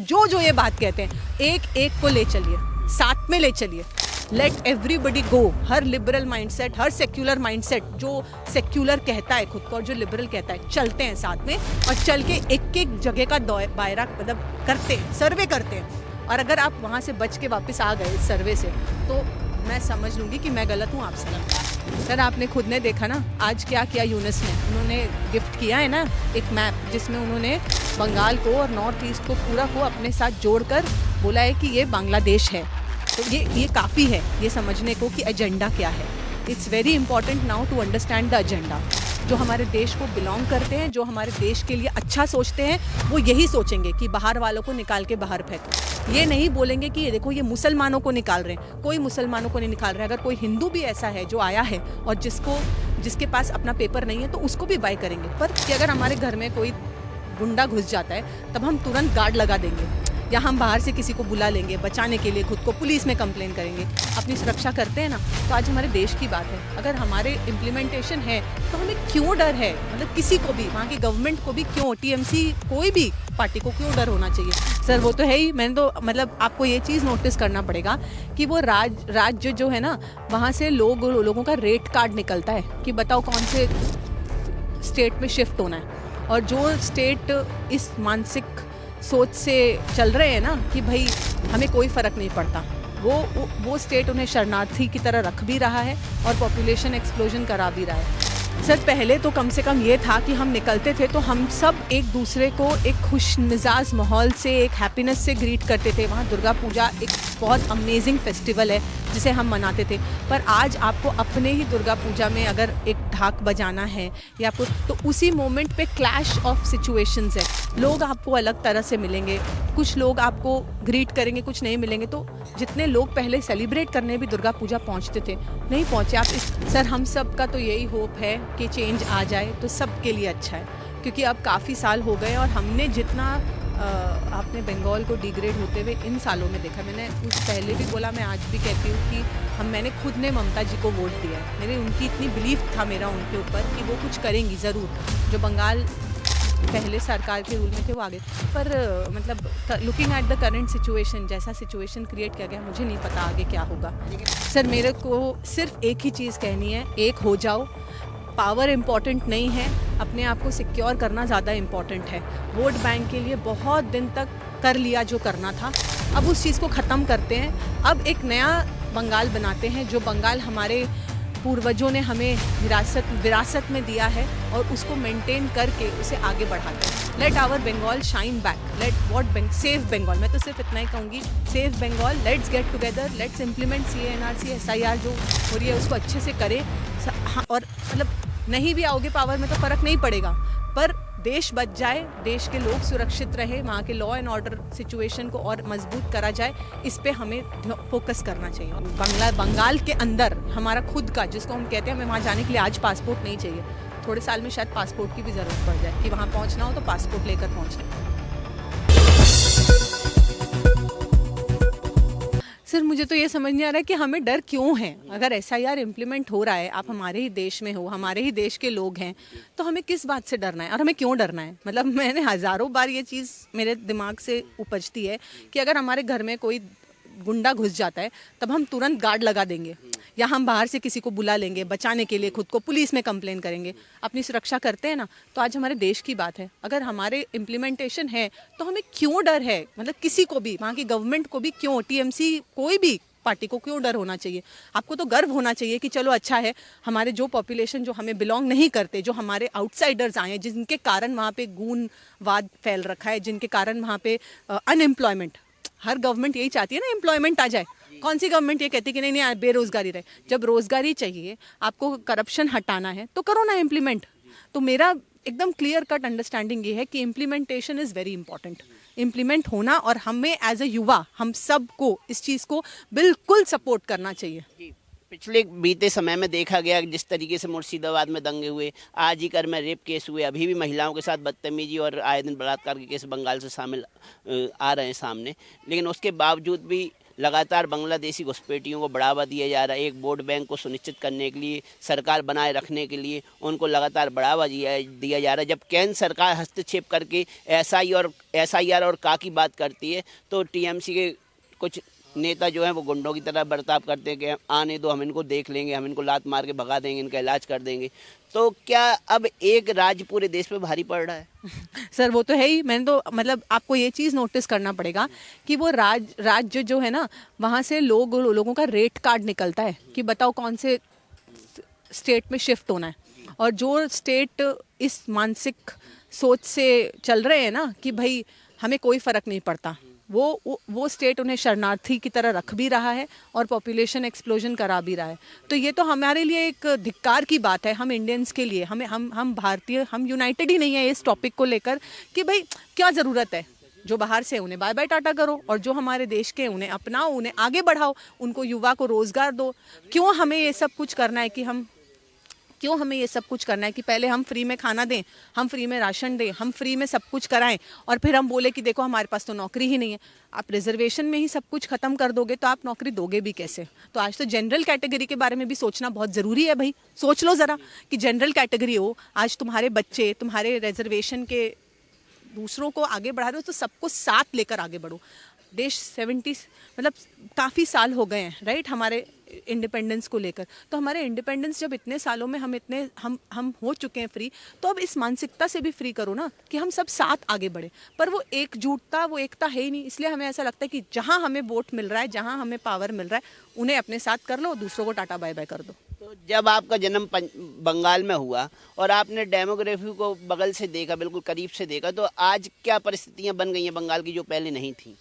जो जो ये बात कहते हैं, एक एक को ले चलिए, साथ में ले चलिए। Let everybody go. हर लिबरल माइंडसेट, हर सेक्युलर माइंडसेट, जो सेक्युलर कहता है खुद को और जो लिबरल कहता है, चलते हैं साथ में और चल के एक एक जगह का दायरा मतलब करते हैं, सर्वे करते हैं। और अगर आप वहाँ से बच के वापस आ गए इस सर्वे से, तो मैं समझ लूँगी कि मैं गलत हूँ, आपसे लगता। सर आपने खुद ने देखा ना आज क्या किया यूनेस ने, उन्होंने गिफ्ट किया है ना एक मैप, जिसमें उन्होंने बंगाल को और नॉर्थ ईस्ट को पूरा को अपने साथ जोड़कर बोला है कि ये बांग्लादेश है। तो ये काफ़ी है ये समझने को कि एजेंडा क्या है। It's very important now to understand the agenda. जो हमारे देश को बिलोंग करते हैं, जो हमारे देश के लिए अच्छा सोचते हैं, वो यही सोचेंगे कि बाहर वालों को निकाल के बाहर फेंको। ये नहीं बोलेंगे कि ये देखो ये मुसलमानों को निकाल रहे हैं, कोई मुसलमानों को नहीं निकाल रहे। अगर कोई हिंदू भी ऐसा है जो आया है और जिसके पास अपना पेपर नहीं है, तो उसको भी बाय करेंगे। पर कि अगर हमारे घर में कोई गुंडा घुस जाता है, तब हम तुरंत गार्ड लगा देंगे, या हम बाहर से किसी को बुला लेंगे बचाने के लिए, खुद को पुलिस में कंप्लेन करेंगे, अपनी सुरक्षा करते हैं ना। तो आज हमारे देश की बात है, अगर हमारे इम्प्लीमेंटेशन है तो हमें क्यों डर है? मतलब किसी को भी, वहाँ की गवर्नमेंट को भी क्यों, टीएमसी कोई भी पार्टी को क्यों डर होना चाहिए? सर वो तो है ही। मैंने तो मतलब आपको ये चीज़ नोटिस करना पड़ेगा कि वो राज्य जो है ना, वहाँ से लोगों का रेट कार्ड निकलता है कि बताओ कौन से स्टेट में शिफ्ट होना है। और जो स्टेट इस मानसिक सोच से चल रहे हैं ना कि भाई हमें कोई फ़र्क नहीं पड़ता, वो स्टेट उन्हें शरणार्थी की तरह रख भी रहा है और पॉपुलेशन एक्सप्लोजन करा भी रहा है। सर पहले तो कम से कम ये था कि हम निकलते थे तो हम सब एक दूसरे को एक खुश मिजाज माहौल से, एक हैप्पीनेस से ग्रीट करते थे। वहाँ दुर्गा पूजा एक बहुत अमेजिंग फेस्टिवल है जिसे हम मनाते थे। पर आज आपको अपने ही दुर्गा पूजा में अगर एक ढाक बजाना है या आपको, तो उसी मोमेंट पे क्लैश ऑफ सिचुएशंस है। लोग आपको अलग तरह से मिलेंगे, कुछ लोग आपको ग्रीट करेंगे, कुछ नहीं मिलेंगे। तो जितने लोग पहले सेलिब्रेट करने भी दुर्गा पूजा पहुंचते थे, नहीं पहुंचे आप सर हम सब का तो यही होप है कि चेंज आ जाए तो सबके लिए अच्छा है। क्योंकि अब काफ़ी साल हो गए और हमने जितना आपने बंगाल को डिग्रेड होते हुए इन सालों में देखा। मैंने उस पहले भी बोला, मैं आज भी कहती हूँ कि मैंने खुद ने ममता जी को वोट दिया है। मेरे उनकी इतनी बिलीफ था मेरा उनके ऊपर कि वो कुछ करेंगी ज़रूर। जो बंगाल पहले सरकार के रूल में थे वो आगे, पर मतलब looking at the current situation, जैसा सिचुएशन क्रिएट किया गया, मुझे नहीं पता आगे क्या होगा। सर मेरे को सिर्फ एक ही चीज़ कहनी है, एक हो जाओ। पावर इम्पॉर्टेंट नहीं है, अपने आप को सिक्योर करना ज़्यादा इम्पॉर्टेंट है। वोट बैंक के लिए बहुत दिन तक कर लिया जो करना था, अब उस चीज़ को ख़त्म करते हैं। अब एक नया बंगाल बनाते हैं, जो बंगाल हमारे पूर्वजों ने हमें विरासत में दिया है, और उसको मेंटेन करके उसे आगे बढ़ाते हैं। Let our Bengal shine back, let save Bengal. मैं तो सिर्फ इतना ही कहूँगी, save Bengal. Let's get together, let's implement CA/NRC SIR जो हो रही है उसको अच्छे से करें। और मतलब नहीं भी आओगे पावर में तो फ़र्क नहीं पड़ेगा, पर देश बच जाए, देश के लोग सुरक्षित रहे, वहाँ के लॉ एंड ऑर्डर सिचुएशन को और मजबूत करा जाए, इस पे हमें फोकस करना चाहिए। बंगाल के अंदर हमारा खुद का, जिसको हम कहते हैं, हमें वहाँ जाने के लिए आज पासपोर्ट नहीं चाहिए, थोड़े साल में शायद पासपोर्ट की भी ज़रूरत पड़ जाए कि वहाँ पहुँचना हो तो पासपोर्ट लेकर पहुँचना। सर मुझे तो ये समझ नहीं आ रहा है कि हमें डर क्यों है। अगर SIR इम्प्लीमेंट हो रहा है, आप हमारे ही देश में हो, हमारे ही देश के लोग हैं, तो हमें किस बात से डरना है और हमें क्यों डरना है? मतलब मैंने हज़ारों बार ये चीज़ मेरे दिमाग से उपजती है कि अगर हमारे घर में कोई गुंडा घुस जाता है, तब हम तुरंत गार्ड लगा देंगे, या हम बाहर से किसी को बुला लेंगे बचाने के लिए, खुद को पुलिस में कंप्लेन करेंगे, अपनी सुरक्षा करते हैं ना। तो आज हमारे देश की बात है, अगर हमारे इम्प्लीमेंटेशन है तो हमें क्यों डर है? मतलब किसी को भी, वहाँ की गवर्नमेंट को भी क्यों, TMC कोई भी पार्टी को क्यों डर होना चाहिए? आपको तो गर्व होना चाहिए कि चलो अच्छा है, हमारे जो पॉपुलेशन जो हमें बिलोंग नहीं करते, जो हमारे आउटसाइडर्स आए हैं, जिनके कारण वहाँ पे गूंजवाद फैल रखा है, जिनके कारण वहाँ पे अनएम्प्लॉयमेंट, हर गवर्नमेंट यही चाहती है ना एम्प्लॉयमेंट आ जाए। कौन सी गवर्नमेंट ये कहती है कि नहीं नहीं बेरोजगारी रहे? जब रोजगारी चाहिए, आपको करप्शन हटाना है, तो करो ना इम्प्लीमेंट। तो मेरा एकदम क्लियर कट अंडरस्टैंडिंग ये है कि implementation is very important. Implement होना, और हमें एज ए युवा हम सबको इस चीज़ को बिल्कुल सपोर्ट करना चाहिए। पिछले बीते समय में देखा गया जिस तरीके से मुर्शिदाबाद में दंगे हुए, आज ही कर में रेप केस हुए, अभी भी महिलाओं के साथ बदतमीजी और आए दिन बलात्कार के केस बंगाल से शामिल आ रहे हैं सामने, लेकिन उसके बावजूद भी लगातार बांग्लादेशी घुसपैठियों को बढ़ावा दिया जा रहा है। एक वोट बैंक को सुनिश्चित करने के लिए, सरकार बनाए रखने के लिए उनको लगातार बढ़ावा दिया जा रहा है। जब केंद्र सरकार हस्तक्षेप करके एसआईआर और का की बात करती है तो टीएमसी के कुछ नेता जो हैं वो गुंडों की तरह बर्ताव करते हैं कि आने दो, हम इनको देख लेंगे, हम इनको लात मार के भगा देंगे, इनका इलाज कर देंगे। तो क्या अब एक राज्य पूरे देश पे भारी पड़ रहा है? सर वो तो है ही। मैंने तो मतलब आपको ये चीज़ नोटिस करना पड़ेगा कि वो राज्य जो है ना, वहाँ से लोगों का रेट कार्ड निकलता है कि बताओ कौन से स्टेट में शिफ्ट होना है। और जो स्टेट इस मानसिक सोच से चल रहे हैं ना कि भाई हमें कोई फ़र्क नहीं पड़ता, वो स्टेट उन्हें शरणार्थी की तरह रख भी रहा है और पॉपुलेशन एक्सप्लोजन करा भी रहा है। तो ये तो हमारे लिए एक धिक्कार की बात है, हम इंडियंस के लिए। हम भारतीय, हम यूनाइटेड ही नहीं है इस टॉपिक को लेकर कि भाई क्या ज़रूरत है। जो बाहर से उन्हें बाय बाय टाटा करो और जो हमारे देश के उन्हें अपनाओ, उन्हें आगे बढ़ाओ, उनको युवा को रोज़गार दो। क्यों हमें ये सब कुछ करना है कि पहले हम फ्री में खाना दें, हम फ्री में राशन दें, हम फ्री में सब कुछ कराएं और फिर हम बोले कि देखो हमारे पास तो नौकरी ही नहीं है। आप रिजर्वेशन में ही सब कुछ खत्म कर दोगे तो आप नौकरी दोगे भी कैसे? तो आज तो जनरल कैटेगरी के बारे में भी सोचना बहुत ज़रूरी है भाई। सोच लो ज़रा कि जनरल कैटेगरी हो, आज तुम्हारे बच्चे तुम्हारे रिजर्वेशन के दूसरों को आगे बढ़ा रहे हो तो सबको साथ लेकर आगे बढ़ो। देश 70 मतलब काफ़ी साल हो गए हैं राइट हमारे इंडिपेंडेंस को लेकर। तो हमारे इंडिपेंडेंस जब इतने सालों में हम हो चुके हैं फ्री, तो अब इस मानसिकता से भी फ्री करो ना कि हम सब साथ आगे बढ़े। पर वो एकजुटता, वो एकता है ही नहीं। इसलिए हमें ऐसा लगता है कि जहाँ हमें वोट मिल रहा है, जहाँ हमें पावर मिल रहा है, उन्हें अपने साथ कर लो, दूसरों को टाटा बाय बाय कर दो। तो जब आपका जन्म बंगाल में हुआ और आपने डेमोग्राफी को बगल से देखा, बिल्कुल करीब से देखा, तो आज क्या परिस्थितियां बन गई हैं बंगाल की जो पहले नहीं थी?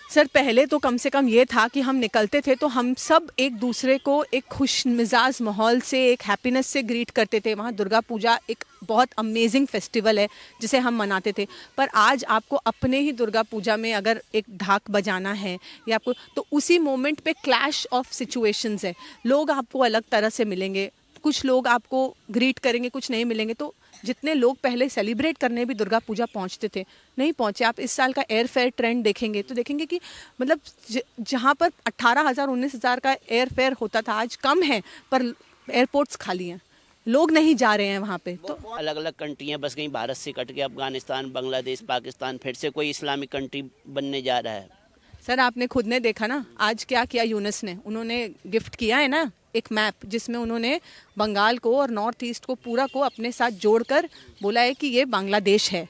सर पहले तो कम से कम ये था कि हम निकलते थे तो हम सब एक दूसरे को एक खुश मिजाज माहौल से, एक हैप्पीनेस से ग्रीट करते थे। वहाँ दुर्गा पूजा एक बहुत अमेजिंग फेस्टिवल है जिसे हम मनाते थे। पर आज आपको अपने ही दुर्गा पूजा में अगर एक ढाक बजाना है या आपको, तो उसी मोमेंट पे क्लैश ऑफ सिचुएशंस है। लोग आपको अलग तरह से मिलेंगे, कुछ लोग आपको ग्रीट करेंगे, कुछ नहीं मिलेंगे। तो जितने लोग पहले सेलिब्रेट करने भी दुर्गा पूजा पहुंचते थे, नहीं पहुंचे। आप इस साल का एयर फेयर ट्रेंड देखेंगे तो देखेंगे कि मतलब जहां पर 18,000 19,000 का एयर फेयर होता था, आज कम है पर एयरपोर्ट्स खाली हैं, लोग नहीं जा रहे हैं वहां पे। तो अलग अलग कंट्रियां बस गई, भारत से कट के अफगानिस्तान, बांग्लादेश, पाकिस्तान, फिर से कोई इस्लामिक कंट्री बनने जा रहा है। सर आपने खुद ने देखा ना आज क्या किया यूनिस ने, उन्होंने गिफ्ट किया है ना एक मैप जिसमें उन्होंने बंगाल को और नॉर्थ ईस्ट को पूरा को अपने साथ जोड़कर बोला है कि ये बांग्लादेश है।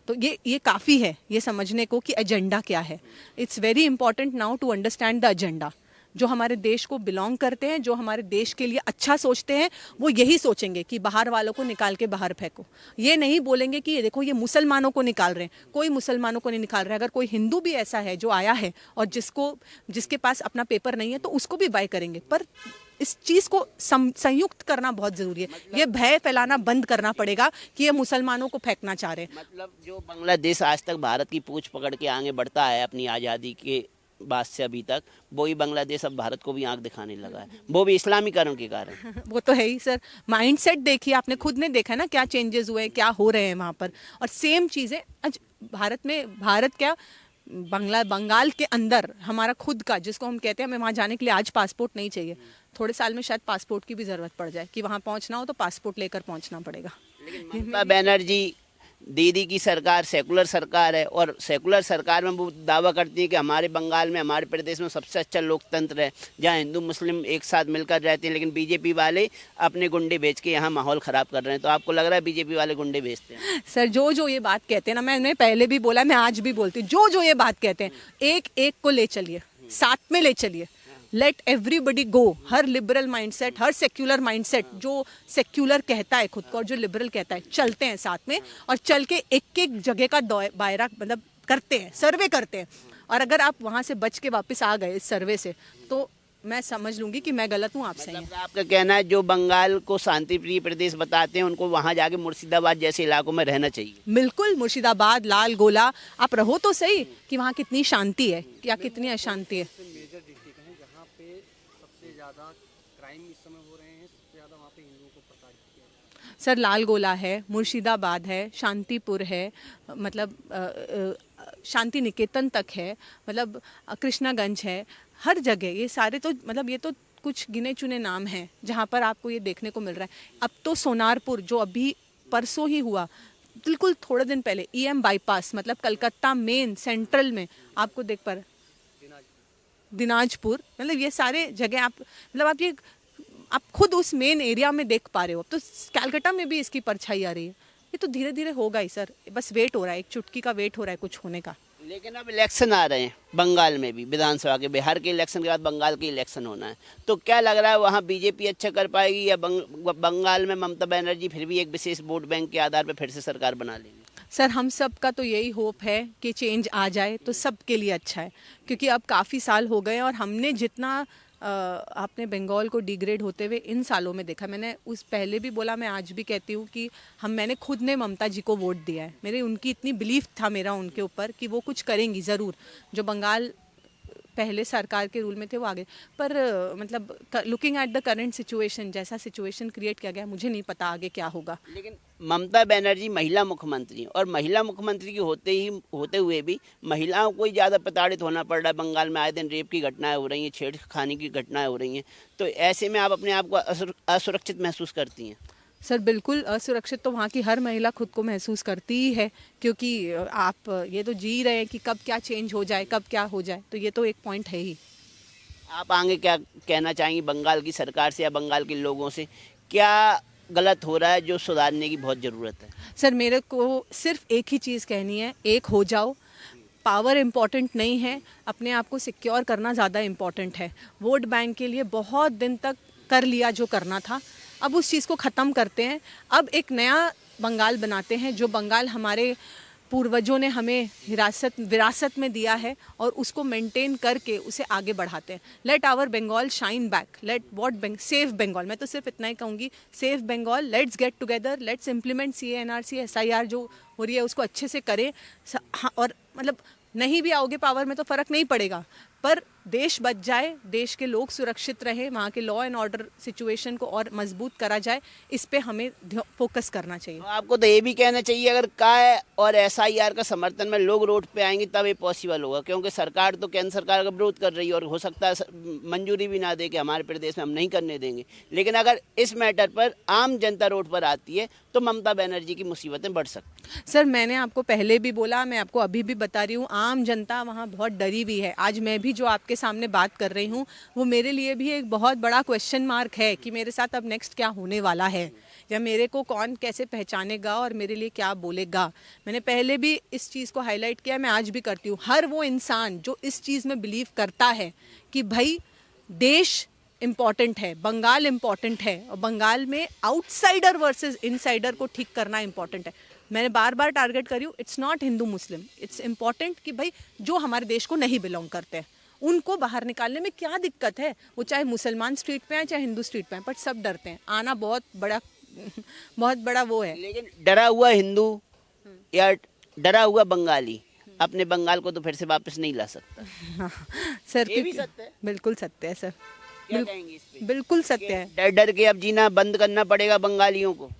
तो ये काफ़ी है ये समझने को कि एजेंडा क्या है। It's very important now to understand the agenda. जो हमारे देश को बिलोंग करते हैं, जो हमारे देश के लिए अच्छा सोचते हैं, वो यही सोचेंगे कि बाहर वालों को निकाल के बाहर फेंको। ये नहीं बोलेंगे कि ये देखो ये मुसलमानों को निकाल रहे हैं। कोई मुसलमानों को नहीं निकाल रहा है। अगर कोई हिंदू भी ऐसा है जो आया है और जिसके पास अपना पेपर नहीं है तो उसको भी बाय करेंगे। पर इस चीज़ को संयुक्त करना बहुत ज़रूरी है। ये भय फैलाना बंद करना पड़ेगा कि ये मुसलमानों को फेंकना चाह रहे हैं। मतलब जो बांग्लादेश आज तक भारत की पूंछ पकड़ के आगे बढ़ता है अपनी आज़ादी के बाद से अभी तक, वही बांग्लादेश अब भारत को भी आंख दिखाने लगा है, वो भी इस्लामीकरण के कारण। वो तो है ही सर। माइंडसेट देखिए, आपने खुद ने देखा ना क्या चेंजेस हुए, क्या हो रहे हैं वहाँ पर। और सेम चीज़ें आज भारत क्या बंगाल के अंदर हमारा खुद का, जिसको हम कहते हैं, हमें वहाँ जाने के लिए आज पासपोर्ट नहीं चाहिए। थोड़े साल में शायद पासपोर्ट की भी ज़रूरत पड़ जाए कि वहाँ पहुँचना हो तो पासपोर्ट लेकर पहुँचना पड़ेगा। लेकिन ममता बनर्जी दीदी की सरकार सेकुलर सरकार है और सेकुलर सरकार में वो दावा करती है कि हमारे बंगाल में, हमारे प्रदेश में सबसे अच्छा लोकतंत्र है जहाँ हिंदू मुस्लिम एक साथ मिलकर रहते हैं। लेकिन बीजेपी वाले अपने गुंडे भेज के यहाँ माहौल ख़राब कर रहे हैं। तो आपको लग रहा है बीजेपी वाले गुंडे भेजते हैं? सर जो ये बात कहते हैं ना, मैंने पहले भी बोला, मैं आज भी बोलती हूँ, जो ये बात कहते हैं, एक एक को ले चलिए, साथ में ले चलिए। Let everybody go. हर लिबरल माइंडसेट, हर सेक्युलर माइंडसेट, जो सेक्युलर कहता है खुद को और जो लिबरल कहता है, चलते हैं साथ में और चल के एक एक जगह का दायरा मतलब करते हैं, सर्वे करते हैं। और अगर आप वहाँ से बच के वापस आ गए इस सर्वे से, तो मैं समझ लूंगी कि मैं गलत हूँ, आप सही हैं। आपका कहना है जो बंगाल को शांति प्रिय प्रदेश बताते हैं उनको वहाँ जाके मुर्शिदाबाद जैसे इलाकों में रहना चाहिए? बिल्कुल, मुर्शिदाबाद, लाल गोला, आप रहो तो सही कि वहाँ कितनी शांति है या कितनी अशांति है। सर लाल गोला है, मुर्शिदाबाद है, शांतिपुर है, मतलब शांति निकेतन तक है, मतलब कृष्णागंज है, हर जगह ये सारे तो मतलब ये तो कुछ गिने चुने नाम हैं जहाँ पर आपको ये देखने को मिल रहा है। अब तो सोनारपुर जो अभी परसों ही हुआ, बिल्कुल थोड़े दिन पहले EM बाईपास, मतलब कलकत्ता मेन सेंट्रल में आपको देख पा रहे, दिनाजपुर, मतलब ये सारे जगह आप मतलब आप खुद उस मेन एरिया में देख पा रहे हो। तो कलकत्ता में भी इसकी परछाई आ रही है। ये तो धीरे धीरे होगा ही सर, बस वेट हो रहा है, एक चुटकी का वेट हो रहा है कुछ होने का। लेकिन अब इलेक्शन आ रहे हैं बंगाल में भी, विधानसभा के, बिहार के इलेक्शन के बाद बंगाल के इलेक्शन होना है, तो क्या लग रहा है वहाँ बीजेपी अच्छा कर पाएगी या बंगाल में ममता बनर्जी फिर भी एक विशेष वोट बैंक के आधार पर फिर से सरकार बना लेंगे? सर हम सब का तो यही होप है कि चेंज आ जाए तो सबके लिए अच्छा है, क्योंकि अब काफ़ी साल हो गए और हमने जितना आपने बंगाल को डिग्रेड होते हुए इन सालों में देखा। मैंने उस पहले भी बोला, मैं आज भी कहती हूँ कि मैंने खुद ने ममता जी को वोट दिया है। मेरे उनकी इतनी बिलीफ था मेरा उनके ऊपर कि वो कुछ करेंगी ज़रूर। जो बंगाल पहले सरकार के रूल में थे वो आगे, पर मतलब looking at the current situation, जैसा सिचुएशन क्रिएट किया गया, मुझे नहीं पता आगे क्या होगा। लेकिन ममता बनर्जी महिला मुख्यमंत्री, और महिला मुख्यमंत्री की होते हुए भी महिलाओं को ही ज़्यादा प्रताड़ित होना पड़ रहा है। बंगाल में आए दिन रेप की घटनाएं हो रही हैं, छेड़खानी की घटनाएं हो रही हैं, तो ऐसे में आप अपने आप को असुरक्षित महसूस करती हैं? सर बिल्कुल असुरक्षित तो वहाँ की हर महिला खुद को महसूस करती ही है, क्योंकि आप ये तो जी रहे हैं कि कब क्या चेंज हो जाए, कब क्या हो जाए, तो ये तो एक पॉइंट है ही। आप आगे क्या कहना चाहेंगी बंगाल की सरकार से या बंगाल के लोगों से? क्या गलत हो रहा है जो सुधारने की बहुत ज़रूरत है? सर मेरे को सिर्फ एक ही चीज़ कहनी है, एक हो जाओ। पावर इम्पॉर्टेंट नहीं है, अपने आप को सिक्योर करना ज़्यादा इम्पॉर्टेंट है। वोट बैंक के लिए बहुत दिन तक कर लिया जो करना था, अब उस चीज़ को ख़त्म करते हैं। अब एक नया बंगाल बनाते हैं, जो बंगाल हमारे पूर्वजों ने हमें विरासत में दिया है, और उसको मेंटेन करके उसे आगे बढ़ाते हैं। Let our Bengal shine back, let save Bengal. मैं तो सिर्फ इतना ही कहूँगी, save Bengal, let's get together, let's implement CA/NRC SIR जो हो रही है उसको अच्छे से करें। हाँ, और मतलब नहीं भी आओगे पावर में तो फ़र्क नहीं पड़ेगा, पर देश बच जाए, देश के लोग सुरक्षित रहें, वहाँ के लॉ एंड ऑर्डर सिचुएशन को और मजबूत करा जाए, इस पे हमें फोकस करना चाहिए। आपको तो ये भी कहना चाहिए, अगर काय और SIR का समर्थन में लोग रोड पे आएंगे तब ये पॉसिबल होगा, क्योंकि सरकार तो केंद्र सरकार का विरोध कर रही है और हो सकता है मंजूरी भी ना दे कि हमारे प्रदेश में हम नहीं करने देंगे। लेकिन अगर इस मैटर पर आम जनता रोड पर आती है तो ममता बनर्जी की मुसीबतें बढ़ सकती। सर मैंने आपको पहले भी बोला, मैं आपको अभी भी बता रही हूँ, आम जनता वहाँ बहुत डरी हुई है। आज मैं भी जो आपके सामने बात कर रही हूँ, वो मेरे लिए भी एक बहुत बड़ा क्वेश्चन मार्क है कि मेरे साथ अब नेक्स्ट क्या होने वाला है, या मेरे को कौन कैसे पहचानेगा और मेरे लिए क्या बोलेगा। मैंने पहले भी इस चीज़ को हाईलाइट किया, मैं आज भी करती हूँ। हर वो इंसान जो इस चीज़ में बिलीव करता है कि भाई देश इम्पॉर्टेंट है, बंगाल इम्पॉर्टेंट है, और बंगाल में आउटसाइडर वर्सेस इनसाइडर को ठीक करना इम्पॉर्टेंट है। मैंने बार बार टारगेट करी हूँ, it's not Hindu Muslim, it's important कि भाई जो हमारे देश को नहीं बिलोंग करते हैं उनको बाहर निकालने में क्या दिक्कत है। वो चाहे मुसलमान स्ट्रीट पे आए चाहे हिंदू स्ट्रीट पे आए, पर सब डरते हैं आना, बहुत बड़ा वो है। लेकिन डरा हुआ हिंदू या डरा हुआ बंगाली अपने बंगाल को तो फिर से वापस नहीं ला सकता। सर ये भी सत्य है, बिल्कुल सत्य है सर, क्या कहेंगे इस पे? बिल्कुल सत्य है। डर डर के अब जीना बंद करना पड़ेगा बंगालियों को?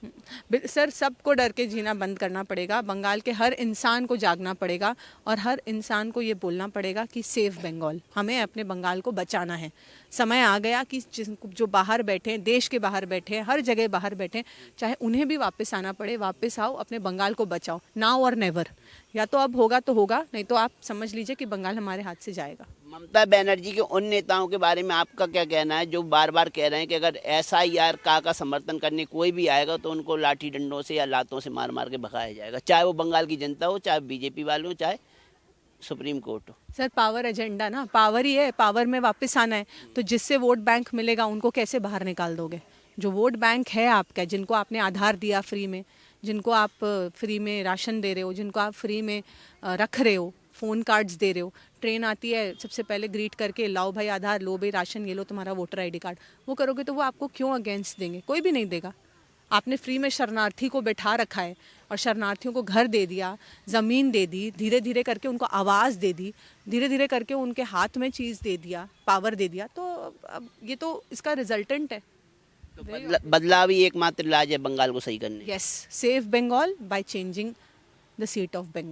सर सबको डर के जीना बंद करना पड़ेगा, बंगाल के हर इंसान को जागना पड़ेगा, और हर इंसान को ये बोलना पड़ेगा कि सेव बंगाल, हमें अपने बंगाल को बचाना है। समय आ गया कि जो बाहर बैठे हैं, देश के बाहर बैठे हैं, हर जगह बाहर बैठे हैं, चाहे उन्हें भी वापस आना पड़े, वापस आओ, अपने बंगाल को बचाओ, नाउ और नेवर। या तो अब होगा तो होगा, नहीं तो आप समझ लीजिए कि बंगाल हमारे हाथ से जाएगा। ममता बनर्जी के उन नेताओं के बारे में आपका क्या कहना है जो बार बार कह रहे हैं कि अगर SIR का समर्थन करने कोई भी आएगा तो उनको लाठी डंडों से या लातों से मार मार के भगाया जाएगा, चाहे वो बंगाल की जनता हो, चाहे बीजेपी वाले हो, चाहे सुप्रीम कोर्ट हो? सर पावर एजेंडा ना, पावर ही है, पावर में वापस आना है, तो जिससे वोट बैंक मिलेगा उनको कैसे बाहर निकाल दोगे? जो वोट बैंक है आपका, जिनको आपने आधार दिया फ्री में, जिनको आप फ्री में राशन दे रहे हो, जिनको आप फ्री में रख रहे हो, फ़ोन कार्ड्स दे रहे हो, ट्रेन आती है सबसे पहले ग्रीट करके लाओ भाई आधार, लो भाई राशन, ये लो तुम्हारा वोटर ID कार्ड, वो करोगे तो वो आपको क्यों अगेंस्ट देंगे? कोई भी नहीं देगा। आपने फ्री में शरणार्थी को बैठा रखा है और शरणार्थियों को घर दे दिया, ज़मीन दे दी, धीरे धीरे करके उनको आवाज़ दे दी, धीरे धीरे करके उनके हाथ में चीज़ दे दिया, पावर दे दिया, तो अब ये तो इसका रिजल्टेंट है। तो बदलाव ही एकमात्र इलाज है बंगाल को सही करने। Yes, save Bengal by changing the seat of Bengal.